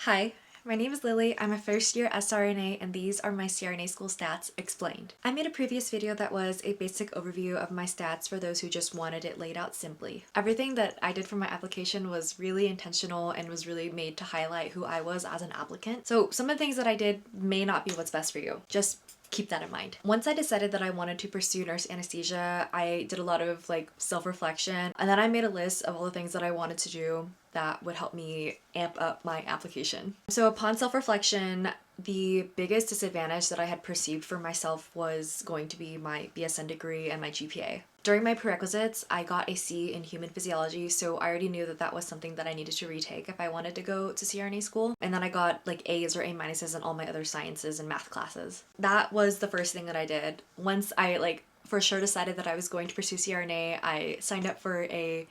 Hi, my name is Lily. I'm a first year SRNA and these are my CRNA school stats explained. I made a previous video that was a basic overview of my stats for those who just wanted it laid out simply. Everything that I did for my application was really intentional and was really made to highlight who I was as an applicant. So some of the things that I did may not be what's best for you. Just keep that in mind. Once I decided that I wanted to pursue nurse anesthesia, I did a lot of self-reflection, and then I made a list of all the things that I wanted to do that would help me amp up my application. So upon self-reflection, the biggest disadvantage that I had perceived for myself was going to be my BSN degree and my GPA. During my prerequisites, I got a C in human physiology, so I already knew that that was something that I needed to retake if I wanted to go to CRNA school. And then I got A's or A minuses in all my other sciences and math classes. That was the first thing that I did. Once I for sure decided that I was going to pursue CRNA, I signed up for a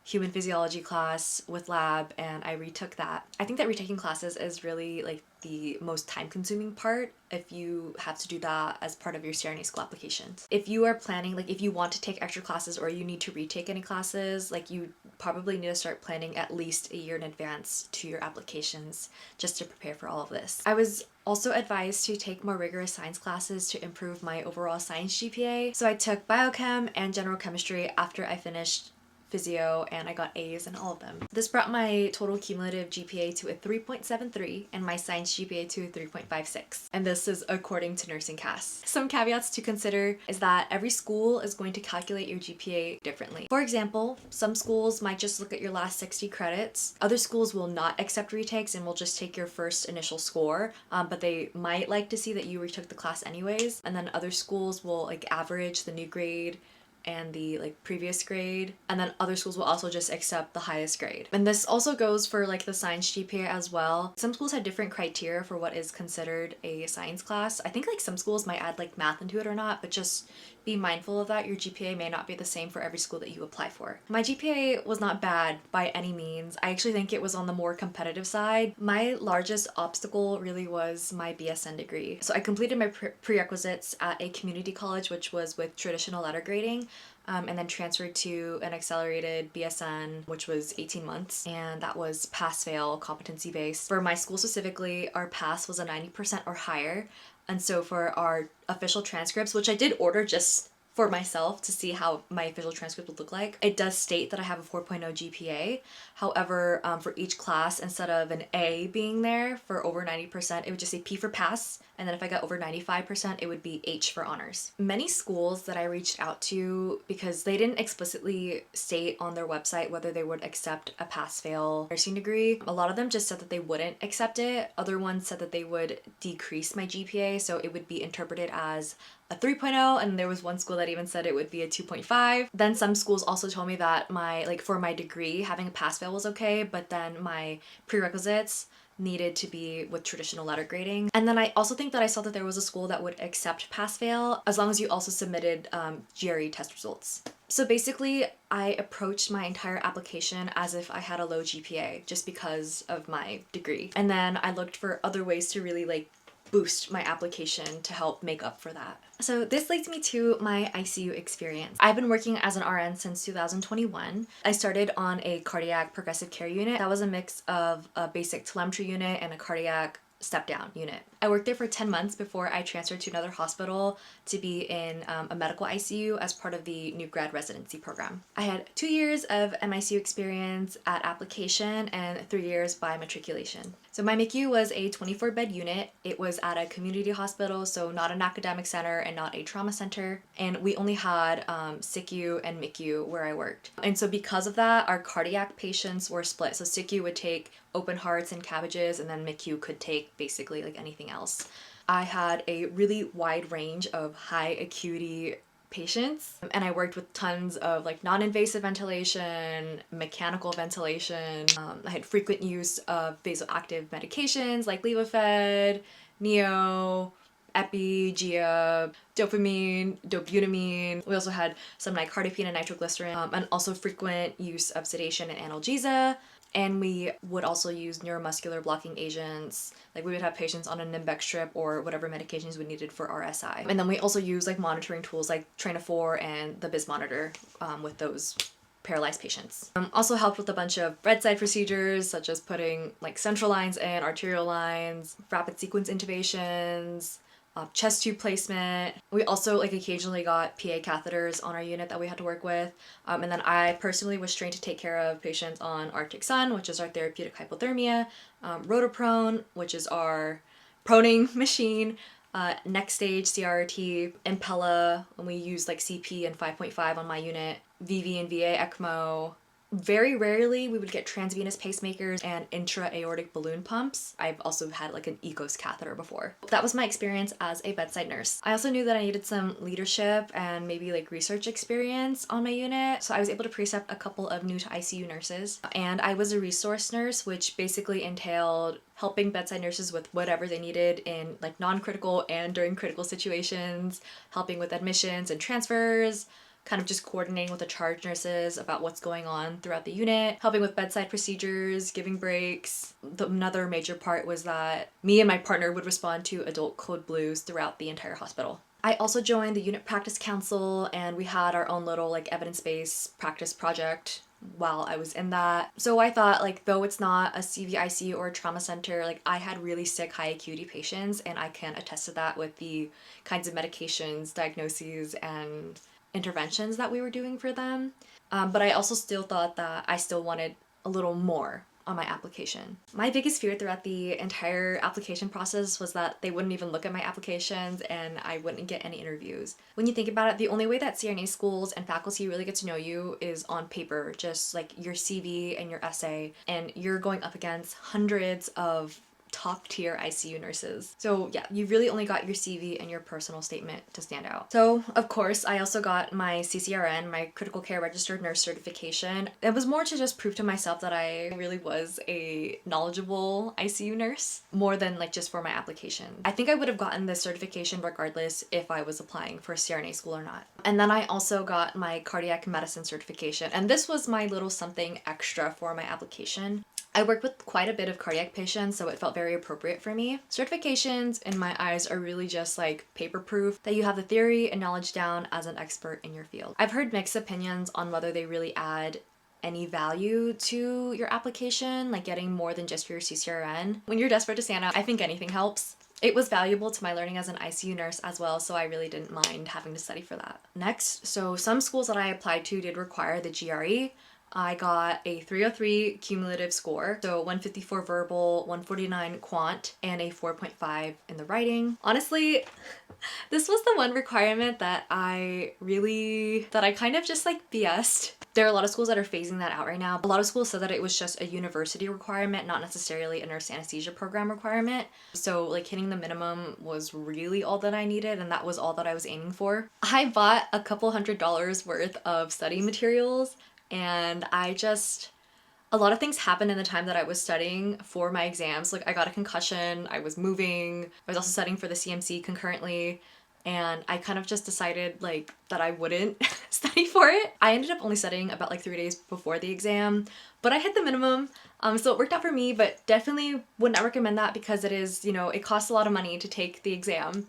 human physiology class with lab and I retook that. I think that retaking classes is really the most time-consuming part if you have to do that as part of your CRNA school applications. If you are planning, if you want to take extra classes or you need to retake any classes, you probably need to start planning at least a year in advance to your applications just to prepare for all of this. I was also advised to take more rigorous science classes to improve my overall science GPA. So I took biochem and general chemistry after I finished physio and I got A's in all of them. This brought my total cumulative GPA to a 3.73 and my science GPA to a 3.56. And this is according to Nursing CAS. Some caveats to consider is that every school is going to calculate your GPA differently. For example, some schools might just look at your last 60 credits. Other schools will not accept retakes and will just take your first initial score, but they might like to see that you retook the class anyways. And then other schools will average the new grade and the previous grade, and then other schools will also just accept the highest grade. And this also goes for the science GPA as well. Some schools have different criteria for what is considered a science class. I think some schools might add math into it or not, but just be mindful of that. Your GPA may not be the same for every school that you apply for. My GPA was not bad by any means. I actually think it was on the more competitive side. My largest obstacle really was my BSN degree. So I completed my prerequisites at a community college, which was with traditional letter grading, and then transferred to an accelerated BSN, which was 18 months, and that was pass-fail competency based. For my school specifically, our pass was a 90% or higher, and so for our official transcripts, which I did order just for myself to see how my official transcript would look like, it does state that I have a 4.0 GPA. However, for each class, instead of an A being there for over 90%, it would just say P for pass, and then if I got over 95%, it would be H for honors. Many schools that I reached out to, because they didn't explicitly state on their website whether they would accept a pass-fail nursing degree, a lot of them just said that they wouldn't accept it. Other ones said that they would decrease my GPA, so it would be interpreted as a 3.0, and there was one school that even said it would be a 2.5. Then some schools also told me that for my degree, having a pass-fail was okay, but then my prerequisites needed to be with traditional letter grading. And then I also think that I saw that there was a school that would accept pass-fail as long as you also submitted GRE test results. So basically, I approached my entire application as if I had a low GPA just because of my degree. And then I looked for other ways to really boost my application to help make up for that. So this leads me to my ICU experience. I've been working as an RN since 2021. I started on a cardiac progressive care unit. That was a mix of a basic telemetry unit and a cardiac step-down unit. I worked there for 10 months before I transferred to another hospital to be in a medical ICU as part of the new grad residency program. I had 2 years of MICU experience at application and 3 years by matriculation. So my MICU was a 24-bed unit. It was at a community hospital, so not an academic center and not a trauma center. And we only had SICU and MICU where I worked. And so because of that, our cardiac patients were split. So SICU would take open hearts and CABGs, and then MICU could take basically anything else. I had a really wide range of high acuity patients, and I worked with tons of non-invasive ventilation, mechanical ventilation. I had frequent use of vasoactive medications like Levophed, Neo, Epi, Gia, dopamine, dobutamine. We also had some nicardipine and nitroglycerin, and also frequent use of sedation and analgesia. And we would also use neuromuscular blocking agents. We would have patients on a Nimbex strip or whatever medications we needed for RSI. And then we also use monitoring tools like Tran and the BIS monitor with those paralyzed patients. Also helped with a bunch of bedside procedures such as putting like central lines in, arterial lines, rapid sequence intubations, chest tube placement. We also like occasionally got PA catheters on our unit that we had to work with. And then I personally was trained to take care of patients on Arctic Sun, which is our therapeutic hypothermia, Rotoprone, which is our proning machine, next stage CRT, Impella, when we use like CP and 5.5 on my unit, VV and VA ECMO. Very rarely we would get transvenous pacemakers and intra-aortic balloon pumps. I've also had like an ECOS catheter before. That was my experience as a bedside nurse. I also knew that I needed some leadership and maybe like research experience on my unit, so I was able to precept a couple of new to ICU nurses. And I was a resource nurse, which basically entailed helping bedside nurses with whatever they needed in like non-critical and during critical situations, helping with admissions and transfers, kind of just coordinating with the charge nurses about what's going on throughout the unit, helping with bedside procedures, giving breaks. Another major part was that me and my partner would respond to adult code blues throughout the entire hospital. I also joined the unit practice council, and we had our own little like evidence-based practice project while I was in that. So I thought, like, though it's not a CVICU or a trauma center, like I had really sick high acuity patients, and I can attest to that with the kinds of medications, diagnoses, and interventions that we were doing for them. But I also still thought that I still wanted a little more on my application. My biggest fear throughout the entire application process was that they wouldn't even look at my applications and I wouldn't get any interviews. When you think about it, the only way that CRNA schools and faculty really get to know you is on paper, just like your CV and your essay, and you're going up against hundreds of top tier ICU nurses. So yeah, you really only got your CV and your personal statement to stand out. So of course, I also got my CCRN, my critical care registered nurse certification. It was more to just prove to myself that I really was a knowledgeable ICU nurse, more than like just for my application. I think I would have gotten this certification regardless if I was applying for a CRNA school or not. And then I also got my cardiac medicine certification, and this was my little something extra for my application. I worked with quite a bit of cardiac patients, so it felt very appropriate for me. Certifications, in my eyes, are really just like paper proof that you have the theory and knowledge down as an expert in your field. I've heard mixed opinions on whether they really add any value to your application, like getting more than just your CCRN. When you're desperate to stand out, I think anything helps. It was valuable to my learning as an ICU nurse as well, so I really didn't mind having to study for that. Next, so some schools that I applied to did require the GRE. I got a 303 cumulative score, so 154 verbal, 149 quant, and a 4.5 in the writing. Honestly, this was the one requirement that I kind of just like BS'd. There are a lot of schools that are phasing that out right now. A lot of schools said that it was just a university requirement, not necessarily a nurse anesthesia program requirement. So like hitting the minimum was really all that I needed, and that was all that I was aiming for. I bought a couple $100s worth of study materials, and a lot of things happened in the time that I was studying for my exams. Like I got a concussion, I was moving, I was also studying for the CMC concurrently, and I kind of just decided like that I wouldn't study for it. I ended up only studying about like 3 days before the exam, but I hit the minimum, so it worked out for me, but definitely would not recommend that because it is, it costs a lot of money to take the exam.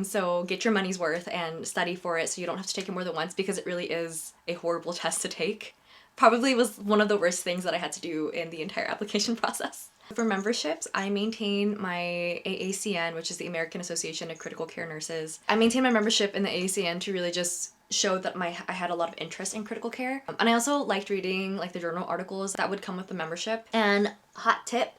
So get your money's worth and study for it so you don't have to take it more than once, because it really is a horrible test to take. Probably was one of the worst things that I had to do in the entire application process. For memberships, I maintain my AACN, which is the American Association of Critical Care Nurses. I maintain my membership in the AACN to really just show that I had a lot of interest in critical care. And I also liked reading like the journal articles that would come with the membership. And hot tip,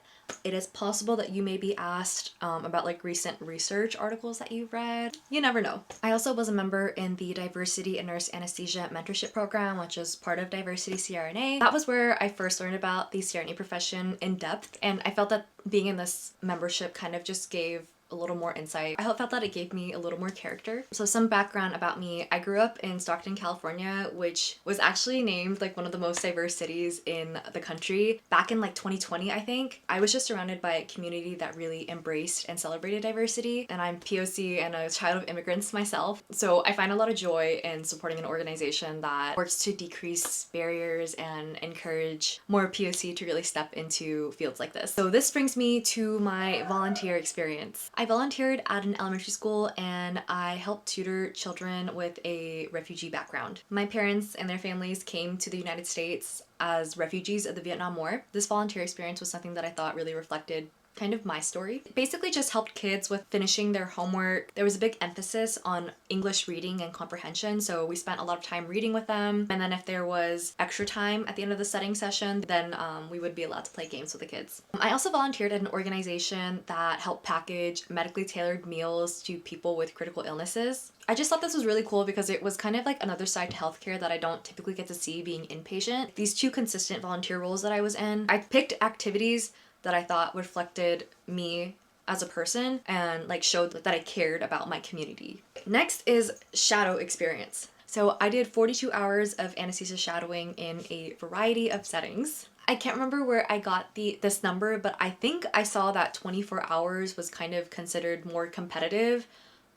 it is possible that you may be asked about like recent research articles that you've read. You never know. I also was a member in the Diversity in Nurse Anesthesia Mentorship Program, which is part of Diversity CRNA. That was where I first learned about the CRNA profession in depth, and I felt that being in this membership kind of just gave a little more insight. I felt that it gave me a little more character. So some background about me. I grew up in Stockton, California, which was actually named like one of the most diverse cities in the country back in like 2020, I think. I was just surrounded by a community that really embraced and celebrated diversity, and I'm POC and a child of immigrants myself. So I find a lot of joy in supporting an organization that works to decrease barriers and encourage more POC to really step into fields like this. So this brings me to my volunteer experience. I volunteered at an elementary school and I helped tutor children with a refugee background. My parents and their families came to the United States as refugees of the Vietnam War. This volunteer experience was something that I thought really reflected kind of my story. It basically just helped kids with finishing their homework. There was a big emphasis on English reading and comprehension, so we spent a lot of time reading with them. And then if there was extra time at the end of the studying session, then we would be allowed to play games with the kids. I also volunteered at an organization that helped package medically tailored meals to people with critical illnesses. I just thought this was really cool because it was kind of like another side to healthcare that I don't typically get to see being inpatient. These two consistent volunteer roles that I was in, I picked activities that I thought reflected me as a person and like showed that I cared about my community. Next is shadow experience. So I did 42 hours of anesthesia shadowing in a variety of settings. I can't remember where I got this number, but I think I saw that 24 hours was kind of considered more competitive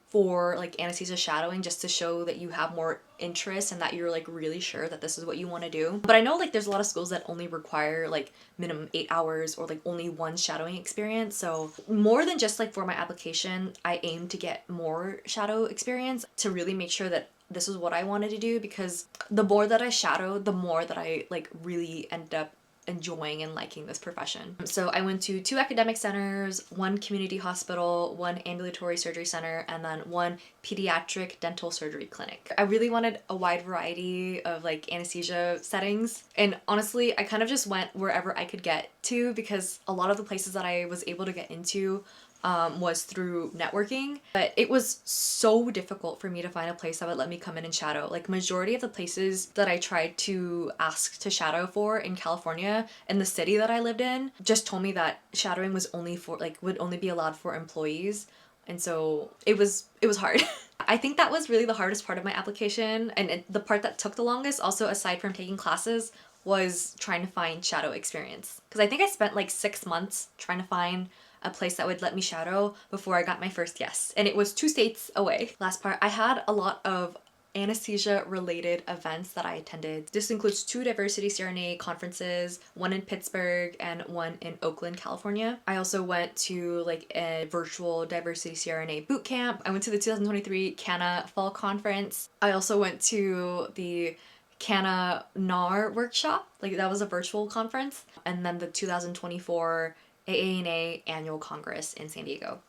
for like anesthesia shadowing, just to show that you have more interest and that you're like really sure that this is what you want to do. But I know like there's a lot of schools that only require like minimum 8 hours or like only one shadowing experience. So more than just like for my application, I aim to get more shadow experience to really make sure that this is what I wanted to do, because the more that I shadowed, the more that I like really ended up enjoying and liking this profession. So I went to 2 academic centers, 1 community hospital, 1 ambulatory surgery center, and then 1 pediatric dental surgery clinic. I really wanted a wide variety of like anesthesia settings, and honestly I kind of just went wherever I could get to, because a lot of the places that I was able to get into was through networking, but it was so difficult for me to find a place that would let me come in and shadow. Like majority of the places that I tried to ask to shadow for in California, in the city that I lived in, just told me that shadowing was only for like would only be allowed for employees, and so it was hard. I think that was really the hardest part of my application, and the part that took the longest, also aside from taking classes, was trying to find shadow experience, because I think I spent like 6 months trying to find a place that would let me shadow before I got my first yes, and it was 2 states away. Last part, I had a lot of anesthesia related events that I attended. This includes 2 diversity CRNA conferences, 1 in Pittsburgh and 1 in Oakland, California. I also went to like a virtual diversity CRNA boot camp. I went to the 2023 CANA Fall Conference. I also went to the CANA NAR workshop, like that was a virtual conference, and then the 2024 AANA Annual Congress in San Diego.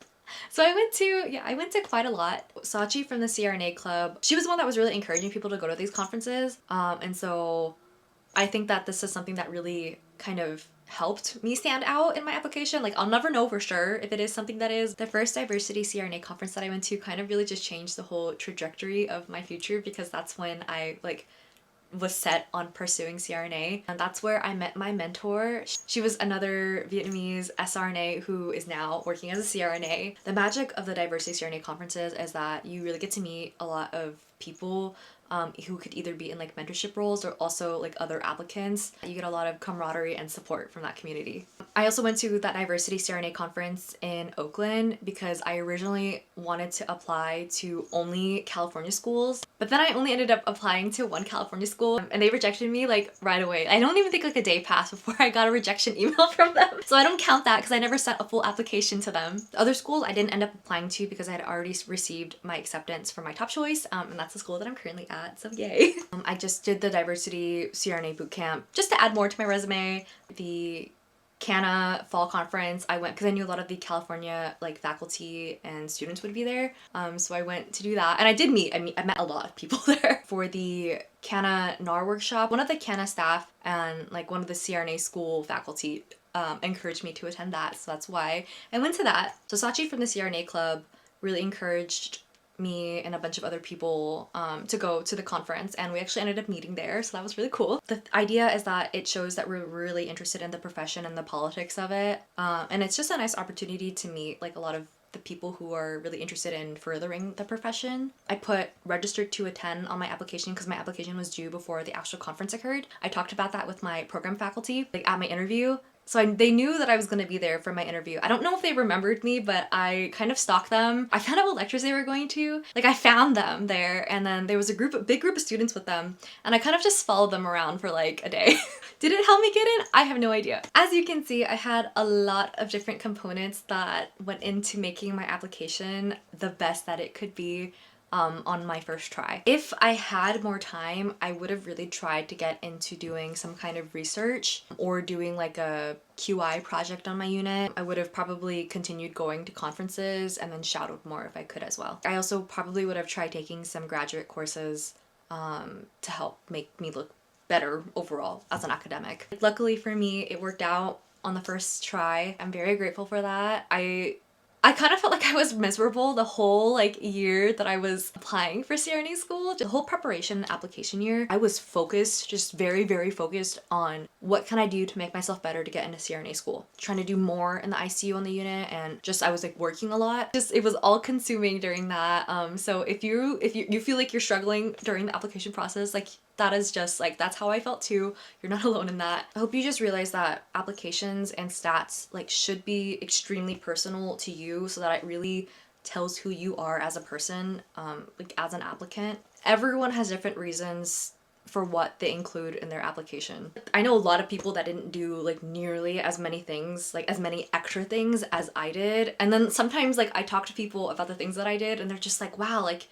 So I went to quite a lot. Sachi from the CRNA club, she was the one that was really encouraging people to go to these conferences. And so I think that this is something that really kind of helped me stand out in my application. Like I'll never know for sure if it is something that is. The first diversity CRNA conference that I went to kind of really just changed the whole trajectory of my future, because that's when I like was set on pursuing CRNA, and that's where I met my mentor. She was another Vietnamese SRNA who is now working as a CRNA. The magic of the diversity CRNA conferences is that you really get to meet a lot of people who could either be in like mentorship roles or also like other applicants. You get a lot of camaraderie and support from that community. I also went to that diversity CRNA conference in Oakland because I originally wanted to apply to only California schools, but then I only ended up applying to 1 California school and they rejected me like right away. I don't even think like a day passed before I got a rejection email from them. So I don't count that because I never sent a full application to them. The other schools I didn't end up applying to because I had already received my acceptance for my top choice, and that's the school that I'm currently at, so yay. I just did the diversity CRNA bootcamp just to add more to my resume. The CANA Fall Conference, I went because I knew a lot of the California like faculty and students would be there, so I went to do that, and I met a lot of people there. For the CANA NAR workshop, one of the CANA staff and like one of the CRNA school faculty encouraged me to attend that, so that's why I went to that. So Sachi from the CRNA club really encouraged me and a bunch of other people to go to the conference, and we actually ended up meeting there, so that was really cool. The idea is that it shows that we're really interested in the profession and the politics of it, and it's just a nice opportunity to meet like a lot of the people who are really interested in furthering the profession. I put registered to attend on my application because my application was due before the actual conference occurred. I talked about that with my program faculty like at my interview, they knew that I was gonna be there for my interview. I don't know if they remembered me, but I kind of stalked them. I found out what lectures they were going to. Like, I found them there, and then there was a big group of students with them, and I kind of just followed them around for like a day. Did it help me get in? I have no idea. As you can see, I had a lot of different components that went into making my application the best that it could be. On my first try. If I had more time, I would have really tried to get into doing some kind of research or doing like a QI project on my unit. I would have probably continued going to conferences and then shadowed more if I could as well. I also probably would have tried taking some graduate courses to help make me look better overall as an academic. Luckily for me, it worked out on the first try. I'm very grateful for that. I kind of felt like I was miserable the whole like year that I was applying for CRNA school. The whole preparation and application year, I was focused, just very, very focused on what can I do to make myself better to get into CRNA school. Trying to do more in the ICU on the unit, and just I was like working a lot. Just it was all consuming during that. So if you feel like you're struggling during the application process, like that is just like, that's how I felt too. You're not alone in that. I hope you just realize that applications and stats like should be extremely personal to you so that it really tells who you are as a person, like as an applicant. Everyone has different reasons for what they include in their application. I know a lot of people that didn't do like nearly as many things, like as many extra things as I did. And then sometimes like I talk to people about the things that I did and they're just like, wow, like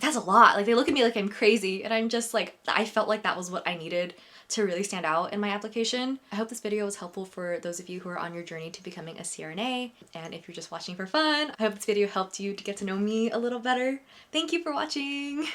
that's a lot. Like they look at me like I'm crazy, and I'm just like, I felt like that was what I needed to really stand out in my application. I hope this video was helpful for those of you who are on your journey to becoming a CRNA. And if you're just watching for fun, I hope this video helped you to get to know me a little better. Thank you for watching.